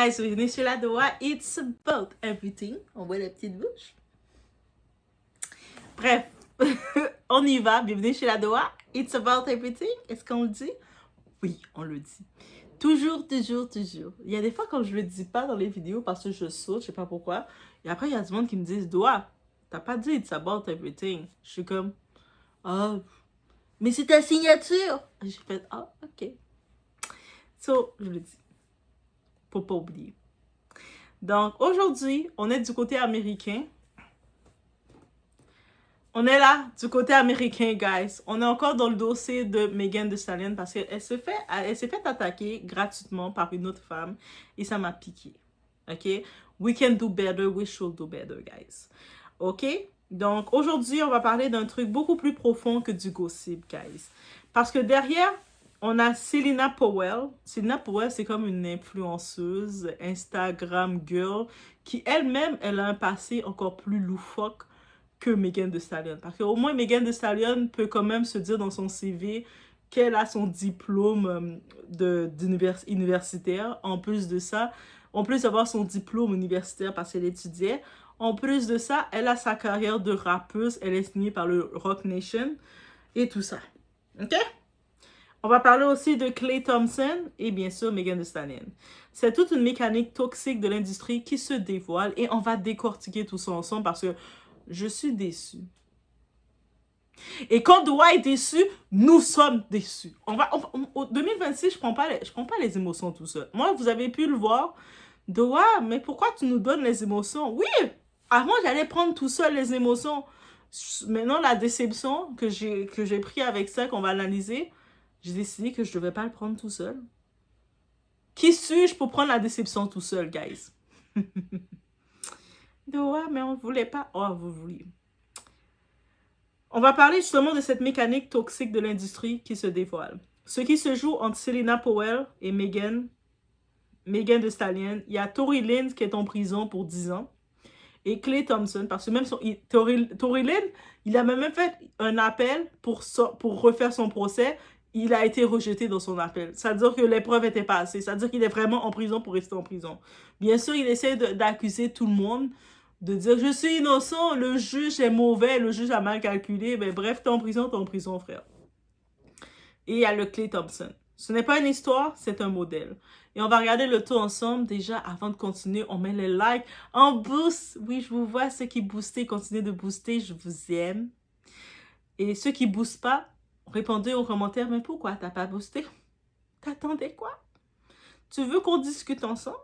guys, bienvenue sur la Doha. It's about everything. On voit la petite bouche. Bref, on y va. Bienvenue chez la Doha. It's about everything. Est-ce qu'on le dit? Oui, on le dit. Toujours, toujours, toujours. Il y a des fois quand je le dis pas dans les vidéos parce que je saute, je sais pas pourquoi. Et après, il y a du monde qui me disent, Doha, t'as pas dit it's about everything. Je suis comme, ah, mais c'est ta signature. J'ai fait, ah, ok. So, je le dis. Pour pas oublier. Donc, aujourd'hui, on est du côté américain. On est là, du côté américain, guys. On est encore dans le dossier de Megan Thee Stallion parce qu'elle s'est fait attaquer gratuitement par une autre femme et ça m'a piqué. OK? We can do better, we should do better, guys. OK? Donc, aujourd'hui, on va parler d'un truc beaucoup plus profond que du gossip, guys. Parce que derrière, on a Celina Powell. Celina Powell, c'est comme une influenceuse, Instagram girl, qui elle-même, elle a un passé encore plus loufoque que Megan Thee Stallion. Parce qu'au moins, Megan Thee Stallion peut quand même se dire dans son CV qu'elle a son diplôme universitaire. En plus de ça, en plus d'avoir son diplôme universitaire parce qu'elle étudiait, en plus de ça, elle a sa carrière de rappeuse. Elle est signée par le Roc Nation et tout ça. OK? On va parler aussi de Klay Thompson et bien sûr Megan Thee Stallion. C'est toute une mécanique toxique de l'industrie qui se dévoile et on va décortiquer tout ça ensemble parce que je suis déçue. Et quand Doha est déçu, nous sommes déçus. En 2026, je prends pas les émotions tout seul. Moi, vous avez pu le voir. Doha, mais pourquoi tu nous donnes les émotions? Oui, avant, j'allais prendre tout seul les émotions. Maintenant, la déception que j'ai pris avec ça, qu'on va analyser, j'ai décidé que je ne devais pas le prendre tout seul. Qui suis-je pour prendre la déception tout seul, guys? Doha, mais on ne voulait pas. Oh, vous vouliez. On va parler justement de cette mécanique toxique de l'industrie qui se dévoile. Ce qui se joue entre Celina Powell et Megan Thee Stallion. Il y a Tory Lanez qui est en prison pour 10 ans. Et Klay Thompson, parce que même Tory Lanez, il a même fait un appel pour refaire son procès. Il a été rejeté dans son appel. C'est-à-dire que les preuves n'étaient pas assez. C'est-à-dire qu'il est vraiment en prison pour rester en prison. Bien sûr, il essaie d'accuser tout le monde, de dire « Je suis innocent, le juge est mauvais, le juge a mal calculé. » Mais bref, t'es en prison, frère. Et il y a le Klay Thompson. Ce n'est pas une histoire, c'est un modèle. Et on va regarder le tout ensemble. Déjà, avant de continuer, on met les likes en boost. Oui, je vous vois, ceux qui boostent, continuez de booster, je vous aime. Et ceux qui ne boostent pas, répondez aux commentaires, mais pourquoi t'as pas boosté? T'attendais quoi? Tu veux qu'on discute ensemble?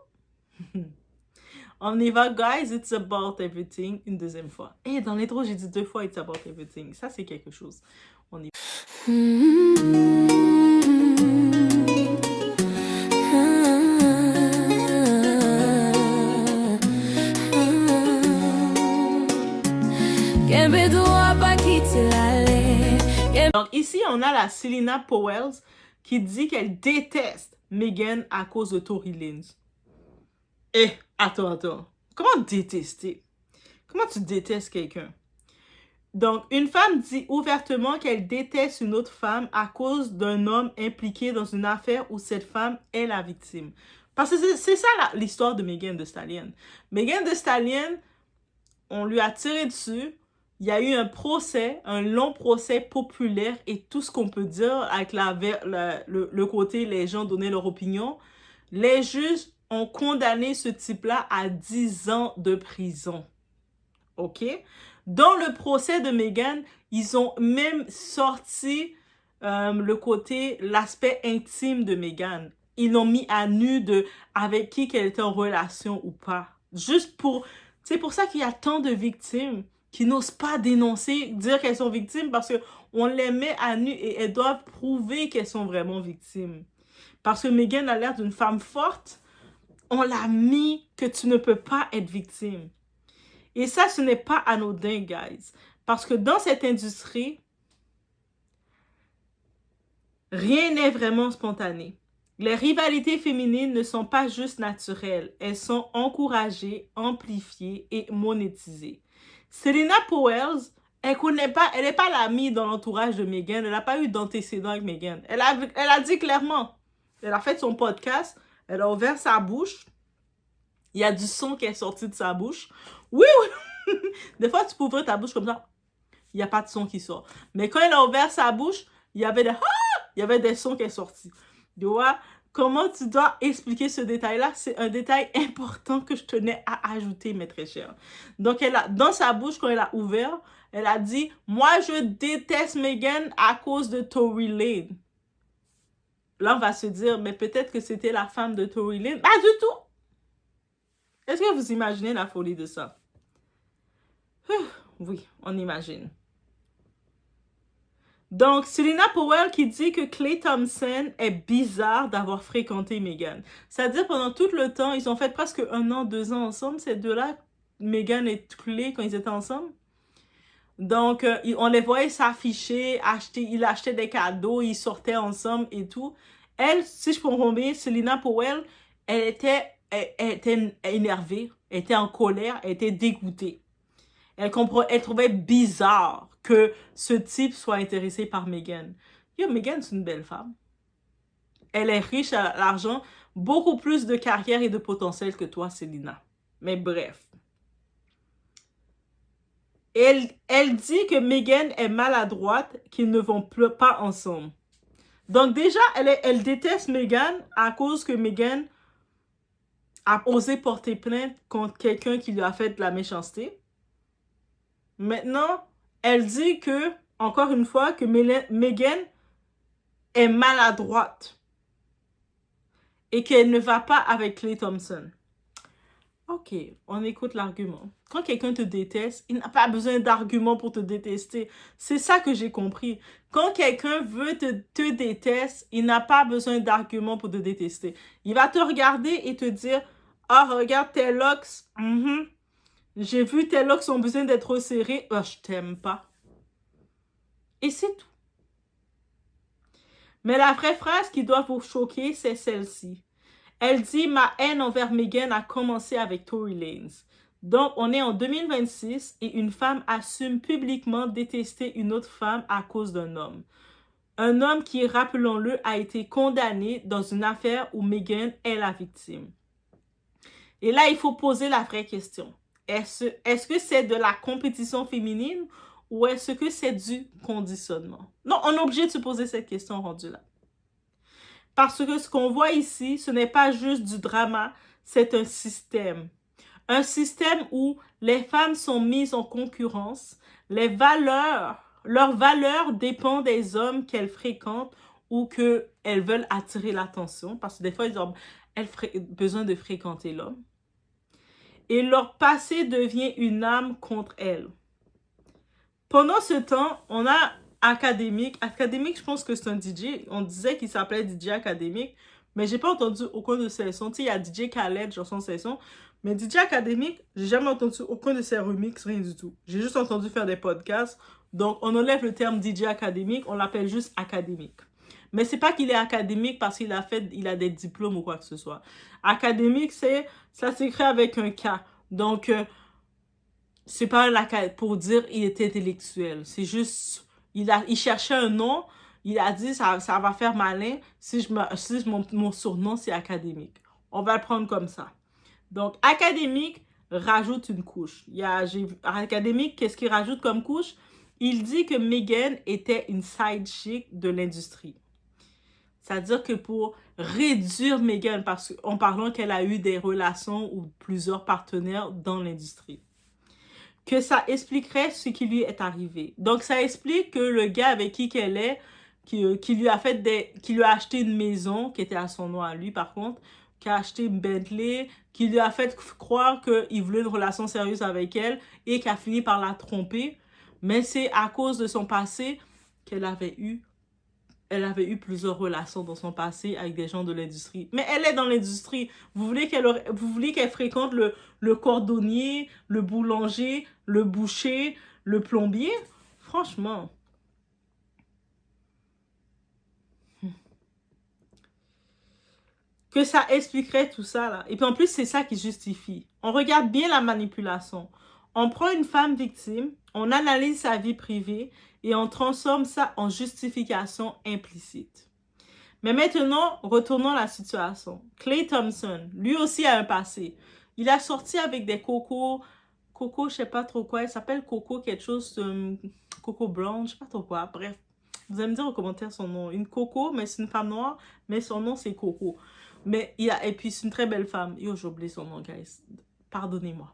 On y va, guys. It's about everything. Une deuxième fois. Et dans l'intro, j'ai dit 2 fois it's about everything. Ça, c'est quelque chose. On y va. Donc ici, on a la Celina Powell qui dit qu'elle déteste Megan à cause de Tory Lanez. Attends. Comment détester? Comment tu détestes quelqu'un? Donc, une femme dit ouvertement qu'elle déteste une autre femme à cause d'un homme impliqué dans une affaire où cette femme est la victime. Parce que c'est ça l'histoire de Megan Thee Stallion. Megan Thee Stallion, on lui a tiré dessus. Il y a eu un long procès populaire et tout ce qu'on peut dire avec le côté, les gens donnaient leur opinion. Les juges ont condamné ce type-là à 10 ans de prison. OK? Dans le procès de Megan, ils ont même sorti l'aspect intime de Megan. Ils l'ont mis à nu avec qui qu'elle était en relation ou pas. Juste pour... C'est pour ça qu'il y a tant de victimes qui n'osent pas dénoncer, dire qu'elles sont victimes parce qu'on les met à nu et elles doivent prouver qu'elles sont vraiment victimes. Parce que Megan a l'air d'une femme forte, on l'a mis que tu ne peux pas être victime. Et ça, ce n'est pas anodin, guys. Parce que dans cette industrie, rien n'est vraiment spontané. Les rivalités féminines ne sont pas juste naturelles. Elles sont encouragées, amplifiées et monétisées. Celina Powell, elle n'est pas l'amie dans l'entourage de Megan. Elle n'a pas eu d'antécédent avec Megan. Elle a dit clairement. Elle a fait son podcast. Elle a ouvert sa bouche. Il y a du son qui est sorti de sa bouche. Oui, oui. Des fois, tu peux ouvrir ta bouche comme ça. Il n'y a pas de son qui sort. Mais quand il a ouvert sa bouche, il y avait des sons qui sont sortis. Tu vois, comment tu dois expliquer ce détail-là? C'est un détail important que je tenais à ajouter, mes très chers. Donc, dans sa bouche, quand elle a ouvert, elle a dit « Moi, je déteste Meghan à cause de Tory Lane. » Là, on va se dire « Mais peut-être que c'était la femme de Tory Lane. » Pas du tout! Est-ce que vous imaginez la folie de ça? Oui, on imagine. Donc, Selena Powell qui dit que Klay Thompson est bizarre d'avoir fréquenté Meghan. C'est-à-dire, pendant tout le temps, ils ont fait presque 1 an, 2 ans ensemble, ces deux-là, Meghan et Klay, quand ils étaient ensemble. Donc, on les voyait s'afficher, il achetait des cadeaux, ils sortaient ensemble et tout. Elle, si je peux retomber, Selena Powell, elle était énervée, elle était en colère, elle était dégoûtée. Elle trouvait bizarre que ce type soit intéressé par Meghan. Yo, Meghan, c'est une belle femme. Elle est riche à l'argent, beaucoup plus de carrière et de potentiel que toi, Selena. Mais bref. Elle dit que Meghan est maladroite, qu'ils ne vont pas ensemble. Donc déjà, elle déteste Meghan à cause que Meghan a osé porter plainte contre quelqu'un qui lui a fait de la méchanceté. Maintenant, elle dit que, encore une fois, que Meghan est maladroite et qu'elle ne va pas avec Klay Thompson. Ok, on écoute l'argument. Quand quelqu'un te déteste, il n'a pas besoin d'arguments pour te détester. C'est ça que j'ai compris. Quand quelqu'un veut te détester, il n'a pas besoin d'arguments pour te détester. Il va te regarder et te dire « Ah, oh, regarde tes locks. J'ai vu tes locks ont besoin d'être resserrés. Oh, je t'aime pas. » Et c'est tout. Mais la vraie phrase qui doit vous choquer, c'est celle-ci. Elle dit « Ma haine envers Meghan a commencé avec Tory Lanez. » Donc, on est en 2026 et une femme assume publiquement détester une autre femme à cause d'un homme. Un homme qui, rappelons-le, a été condamné dans une affaire où Meghan est la victime. Et là, il faut poser la vraie question. Est-ce que c'est de la compétition féminine ou est-ce que c'est du conditionnement? Non, on est obligé de se poser cette question rendue là. Parce que ce qu'on voit ici, ce n'est pas juste du drama, c'est un système. Un système où les femmes sont mises en concurrence, leurs valeurs dépendent des hommes qu'elles fréquentent ou qu'elles veulent attirer l'attention, parce que des fois, elles ont besoin de fréquenter l'homme. Et leur passé devient une arme contre elles. Pendant ce temps, on a Academic. Academic, je pense que c'est un DJ. On disait qu'il s'appelait DJ Academic, mais j'ai pas entendu aucun de ses sons. Tu sais, il y a DJ Khaled, chanson ses sons. Mais DJ Academic, j'ai jamais entendu aucun de ses remixes, rien du tout. J'ai juste entendu faire des podcasts. Donc, on enlève le terme DJ Academic, on l'appelle juste Academic. Mais c'est pas qu'il est académique parce qu'il a des diplômes ou quoi que ce soit. Académique, ça s'écrit avec un K. Donc, c'est pas pour dire il est intellectuel. C'est juste, il cherchait un nom, il a dit ça va faire malin si mon surnom c'est académique. On va le prendre comme ça. Donc, académique rajoute une couche. Académique, qu'est-ce qu'il rajoute comme couche? Il dit que Meghan était une side chick de l'industrie. C'est-à-dire que pour réduire Meghan, en parlant qu'elle a eu des relations ou plusieurs partenaires dans l'industrie, que ça expliquerait ce qui lui est arrivé. Donc, ça explique que le gars avec qui qu'elle est, qui lui a acheté une maison, qui était à son nom à lui par contre, qui a acheté une Bentley, qui lui a fait croire qu'il voulait une relation sérieuse avec elle et qui a fini par la tromper. Mais c'est à cause de son passé qu'elle avait eu plusieurs relations dans son passé avec des gens de l'industrie. Mais elle est dans l'industrie. Vous voulez qu'elle fréquente le cordonnier, le boulanger, le boucher, le plombier? Franchement. Que ça expliquerait tout ça, là. Et puis en plus, c'est ça qui justifie. On regarde bien la manipulation. On prend une femme victime, on analyse sa vie privée et on transforme ça en justification implicite. Mais maintenant, retournons à la situation. Klay Thompson, lui aussi a un passé. Il a sorti avec des Coco, je sais pas trop quoi. Elle s'appelle Coco quelque chose, Coco blonde, je sais pas trop quoi. Bref, vous allez me dire en commentaire son nom. Une Coco, mais c'est une femme noire, mais son nom c'est Coco. Et puis c'est une très belle femme. Yo, j'ai oublié son nom, guys. Pardonnez-moi.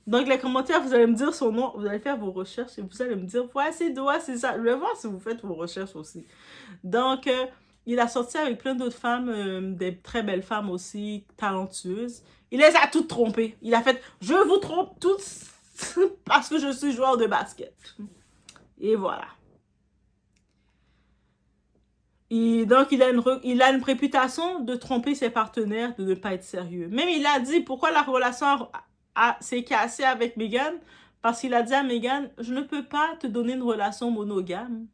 Donc, les commentaires, vous allez me dire son nom, vous allez faire vos recherches et vous allez me dire, ouais, c'est ça. Je vais voir si vous faites vos recherches aussi. Donc, il a sorti avec plein d'autres femmes, des très belles femmes aussi, talentueuses. Il les a toutes trompées. Il a fait, je vous trompe toutes parce que je suis joueur de basket. Et voilà. Et donc, il a une réputation de tromper ses partenaires, de ne pas être sérieux. Même il a dit pourquoi la relation s'est cassée avec Meghan. Parce qu'il a dit à Meghan, je ne peux pas te donner une relation monogame.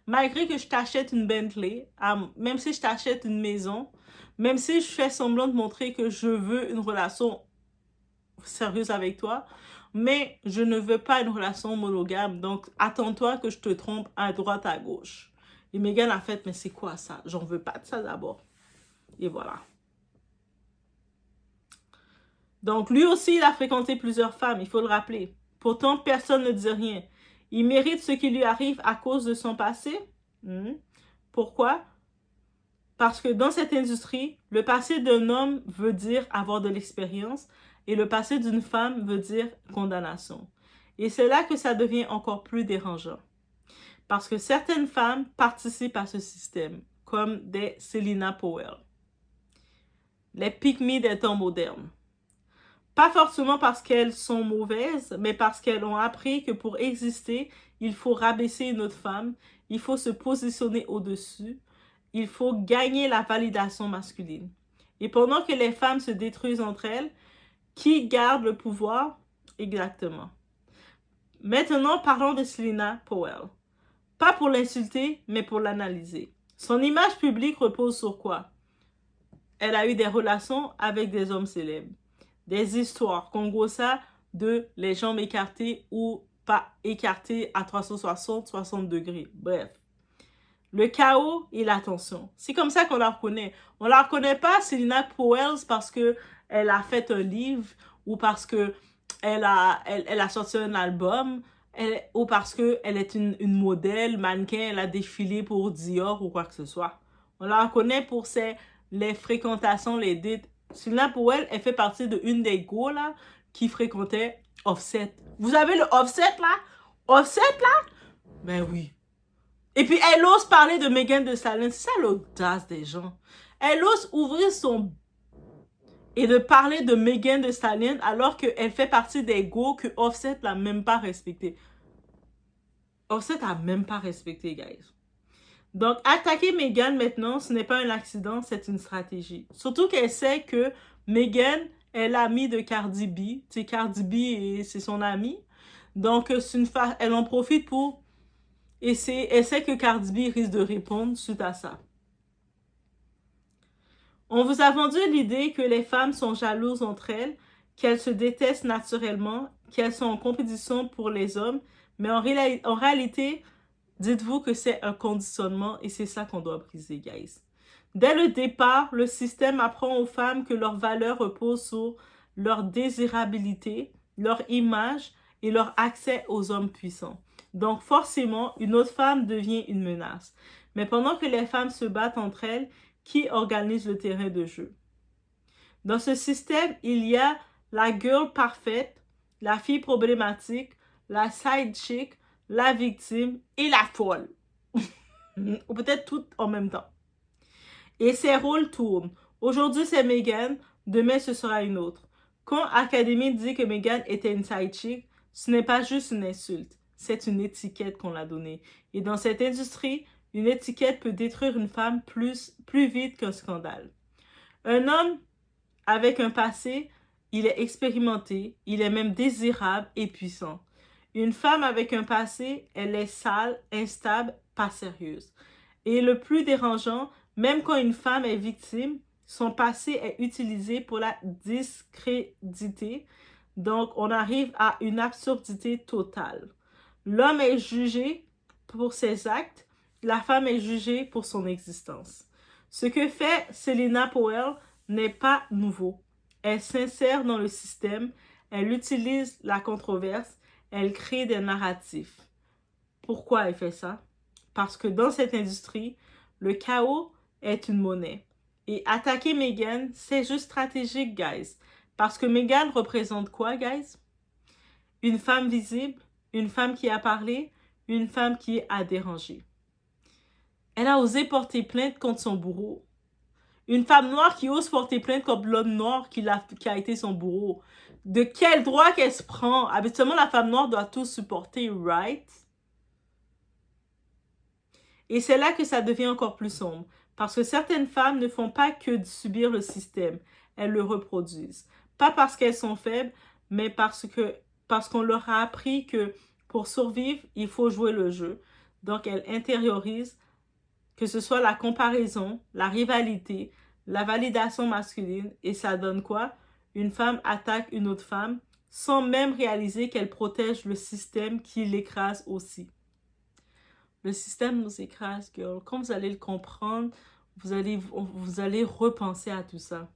Malgré que je t'achète une Bentley, même si je t'achète une maison, même si je fais semblant de montrer que je veux une relation sérieuse avec toi, mais je ne veux pas une relation monogame. Donc, attends-toi que je te trompe à droite, à gauche. Et Meghan a fait, mais c'est quoi ça? J'en veux pas de ça d'abord. Et voilà. Donc, lui aussi, il a fréquenté plusieurs femmes, il faut le rappeler. Pourtant, personne ne dit rien. Il mérite ce qui lui arrive à cause de son passé. Pourquoi? Parce que dans cette industrie, le passé d'un homme veut dire avoir de l'expérience et le passé d'une femme veut dire condamnation. Et c'est là que ça devient encore plus dérangeant. Parce que certaines femmes participent à ce système, comme des Selena Powell. Les pick-me des temps modernes. Pas forcément parce qu'elles sont mauvaises, mais parce qu'elles ont appris que pour exister, il faut rabaisser une autre femme, il faut se positionner au-dessus, il faut gagner la validation masculine. Et pendant que les femmes se détruisent entre elles, qui garde le pouvoir? Exactement. Maintenant, parlons de Selena Powell. Pas pour l'insulter, mais pour l'analyser. Son image publique repose sur quoi? Elle a eu des relations avec des hommes célèbres. Des histoires, qu'on gros ça, de les jambes écartées ou pas écartées à 360, 60 degrés. Bref. Le chaos et l'attention. C'est comme ça qu'on la reconnaît. On ne la reconnaît pas, Selena Powell, parce qu'elle a fait un livre ou parce qu'elle a sorti un album ou parce qu'elle est une modèle, mannequin, elle a défilé pour Dior ou quoi que ce soit. On la reconnaît pour les fréquentations, les dates. Selena Powell, elle fait partie de une des go là qui fréquentait Offset. Vous avez le Offset là? Offset là? Ben oui. Et puis, elle ose parler de Megan Thee Stallion. C'est ça l'audace des gens. Elle ose ouvrir son... et de parler de Megan Thee Stallion alors qu'elle fait partie des go que Offset n'a même pas respecté. Offset n'a même pas respecté, guys. Donc, attaquer Megan maintenant, ce n'est pas un accident, c'est une stratégie. Surtout qu'elle sait que Megan est l'amie de Cardi B. Tu sais, Cardi B, c'est son amie. Donc, elle en profite pour... Et elle sait que Cardi B risque de répondre suite à ça. On vous a vendu l'idée que les femmes sont jalouses entre elles, qu'elles se détestent naturellement, qu'elles sont en compétition pour les hommes, mais en réalité, dites-vous que c'est un conditionnement et c'est ça qu'on doit briser, guys. Dès le départ, le système apprend aux femmes que leur valeur repose sur leur désirabilité, leur image et leur accès aux hommes puissants. Donc forcément, une autre femme devient une menace. Mais pendant que les femmes se battent entre elles, qui organise le terrain de jeu? Dans ce système, il y a la girl parfaite, la fille problématique, la side chick, la victime et la folle. Ou peut-être toutes en même temps. Et ces rôles tournent. Aujourd'hui, c'est Meghan, demain, ce sera une autre. Quand Academy dit que Meghan était une side chick, ce n'est pas juste une insulte, c'est une étiquette qu'on l'a donnée. Et dans cette industrie, une étiquette peut détruire une femme plus vite qu'un scandale. Un homme avec un passé, il est expérimenté, il est même désirable et puissant. Une femme avec un passé, elle est sale, instable, pas sérieuse. Et le plus dérangeant, même quand une femme est victime, son passé est utilisé pour la discréditer. Donc, on arrive à une absurdité totale. L'homme est jugé pour ses actes, la femme est jugée pour son existence. Ce que fait Selena Powell n'est pas nouveau. Elle s'insère dans le système, elle utilise la controverse, elle crée des narratifs. Pourquoi elle fait ça? Parce que dans cette industrie, le chaos est une monnaie. Et attaquer Meghan, c'est juste stratégique, guys. Parce que Meghan représente quoi, guys? Une femme visible, une femme qui a parlé, une femme qui a dérangé. Elle a osé porter plainte contre son bourreau. Une femme noire qui ose porter plainte contre l'homme noir qui a été son bourreau. De quel droit qu'elle se prend? Habituellement, la femme noire doit tout supporter, right? Et c'est là que ça devient encore plus sombre. Parce que certaines femmes ne font pas que de subir le système. Elles le reproduisent. Pas parce qu'elles sont faibles, mais parce qu'on leur a appris que pour survivre, il faut jouer le jeu. Donc, elles intériorisent que ce soit la comparaison, la rivalité, la validation masculine. Et ça donne quoi? Une femme attaque une autre femme sans même réaliser qu'elle protège le système qui l'écrase aussi. Le système nous écrase, girl. Quand vous allez le comprendre, vous allez repenser à tout ça.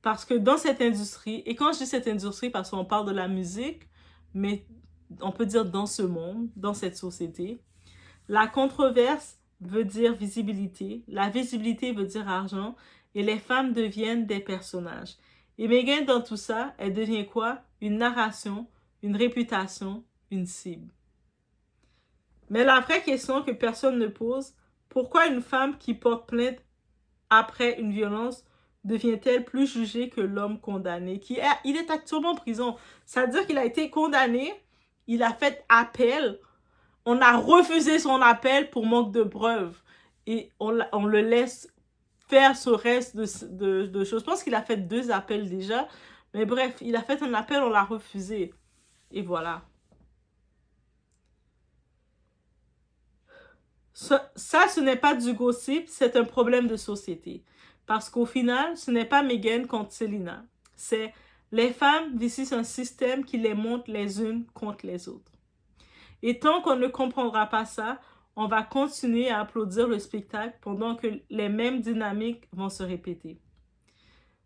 Parce que dans cette industrie, et quand je dis cette industrie, parce qu'on parle de la musique, mais on peut dire dans ce monde, dans cette société, la controverse veut dire visibilité, la visibilité veut dire argent, et les femmes deviennent des personnages. Et Meghan, dans tout ça, elle devient quoi? Une narration, une réputation, une cible. Mais la vraie question que personne ne pose, pourquoi une femme qui porte plainte après une violence devient-elle plus jugée que l'homme condamné? Il est actuellement en prison. Ça veut dire qu'il a été condamné, il a fait appel, on a refusé son appel pour manque de preuves. Et on le laisse faire ce reste de choses. Je pense qu'il a fait 2 appels déjà. Mais bref, il a fait un appel, on l'a refusé. Et voilà. Ça, ce n'est pas du gossip, c'est un problème de société. Parce qu'au final, ce n'est pas Meghan contre Selena. C'est les femmes vissent un système qui les monte les unes contre les autres. Et tant qu'on ne comprendra pas ça, on va continuer à applaudir le spectacle pendant que les mêmes dynamiques vont se répéter.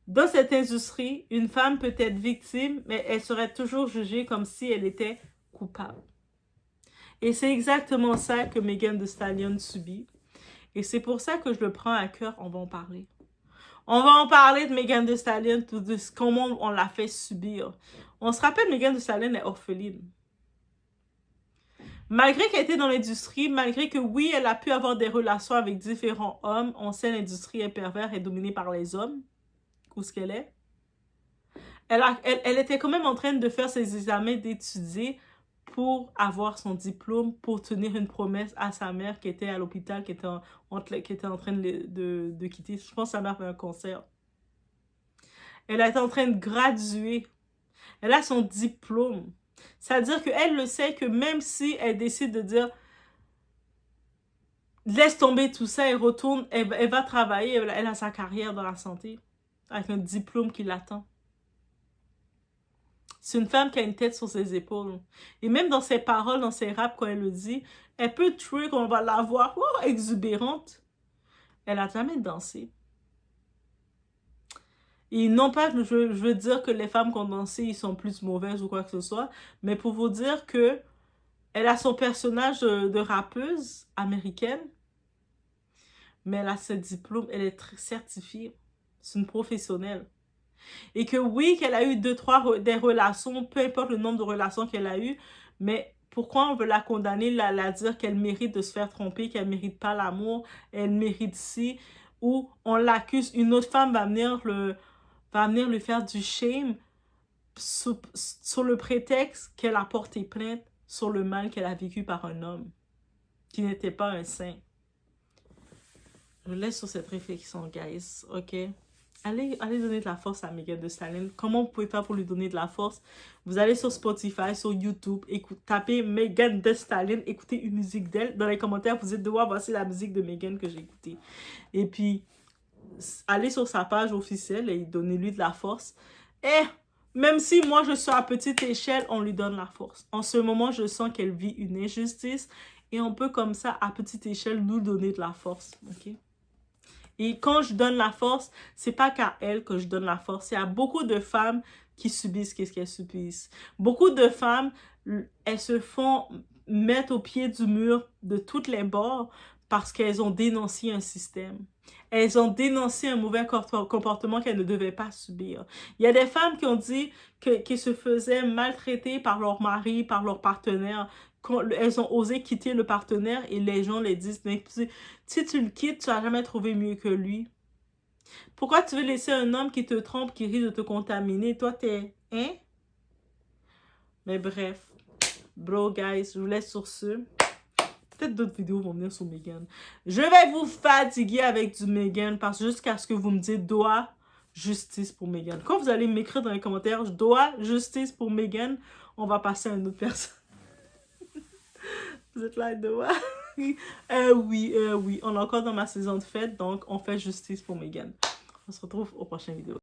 Dans cette industrie, une femme peut être victime, mais elle serait toujours jugée comme si elle était coupable. Et c'est exactement ça que Megan Thee Stallion subit. Et c'est pour ça que je le prends à cœur, on va en parler. On va en parler de Megan Thee Stallion, de comment on l'a fait subir. On se rappelle, Megan Thee Stallion est orpheline. Malgré qu'elle était dans l'industrie, malgré que oui, elle a pu avoir des relations avec différents hommes, on sait l'industrie est perverse et dominée par les hommes, où ce qu'elle est. Elle était quand même en train de faire ses examens, d'étudier pour avoir son diplôme, pour tenir une promesse à sa mère qui était à l'hôpital, qui était en train de quitter. Je pense que sa mère avait un cancer. Elle était en train de graduer. Elle a son diplôme. C'est-à-dire qu'elle le sait que même si elle décide de dire laisse tomber tout ça et retourne, elle va travailler, elle a sa carrière dans la santé avec un diplôme qui l'attend. C'est une femme qui a une tête sur ses épaules. Et même dans ses paroles, dans ses raps, quand elle le dit, elle peut tuer qu'on va la voir exubérante. Elle a jamais dansé. Et non pas, je veux dire que les femmes qui ont dansé, ils sont plus mauvaises ou quoi que ce soit, mais pour vous dire que elle a son personnage de rappeuse américaine, mais elle a ce diplôme, elle est certifiée. C'est une professionnelle. Et que oui, qu'elle a eu 2-3 des relations, peu importe le nombre de relations qu'elle a eues, mais pourquoi on veut la condamner, la dire qu'elle mérite de se faire tromper, qu'elle ne mérite pas l'amour, elle mérite ci, ou on l'accuse, une autre femme va venir lui faire du shame sur le prétexte qu'elle a porté plainte sur le mal qu'elle a vécu par un homme qui n'était pas un saint. Je laisse sur cette réflexion, guys, ok? Allez donner de la force à Megan Thee Stallion. Comment vous pouvez faire pour lui donner de la force? Vous allez sur Spotify, sur YouTube, tapez Megan Thee Stallion, écoutez une musique d'elle. Dans les commentaires, vous dites de voir, voici la musique de Megan que j'ai écoutée. Et puis, allez sur sa page officielle et donnez-lui de la force. Et même si moi, je suis à petite échelle, on lui donne la force. En ce moment, je sens qu'elle vit une injustice et on peut comme ça, à petite échelle, nous donner de la force. Ok? Et quand je donne la force, c'est pas qu'à elle que je donne la force. Il y a beaucoup de femmes qui subissent qu'est-ce qu'elles subissent. Beaucoup de femmes, elles se font mettre au pied du mur de toutes les bords parce qu'elles ont dénoncé un système. Elles ont dénoncé un mauvais comportement qu'elles ne devaient pas subir. Il y a des femmes qui ont dit qu'elles se faisaient maltraiter par leur mari, par leur partenaire. Quand elles ont osé quitter le partenaire et les gens les disent, mais si tu le quittes, tu n'as jamais trouvé mieux que lui. Pourquoi tu veux laisser un homme qui te trompe, qui risque de te contaminer? Toi, t'es... Hein? Mais bref. Bro, guys, je vous laisse sur ce. Peut-être d'autres vidéos vont venir sur Meghan. Je vais vous fatiguer avec du Meghan parce que jusqu'à ce que vous me dites doit justice pour Meghan. Quand vous allez m'écrire dans les commentaires, je dois justice pour Meghan, on va passer à une autre personne. Vous êtes là, doigt? Oui, on est encore dans ma saison de fête, donc on fait justice pour Meghan. On se retrouve au prochain vidéo.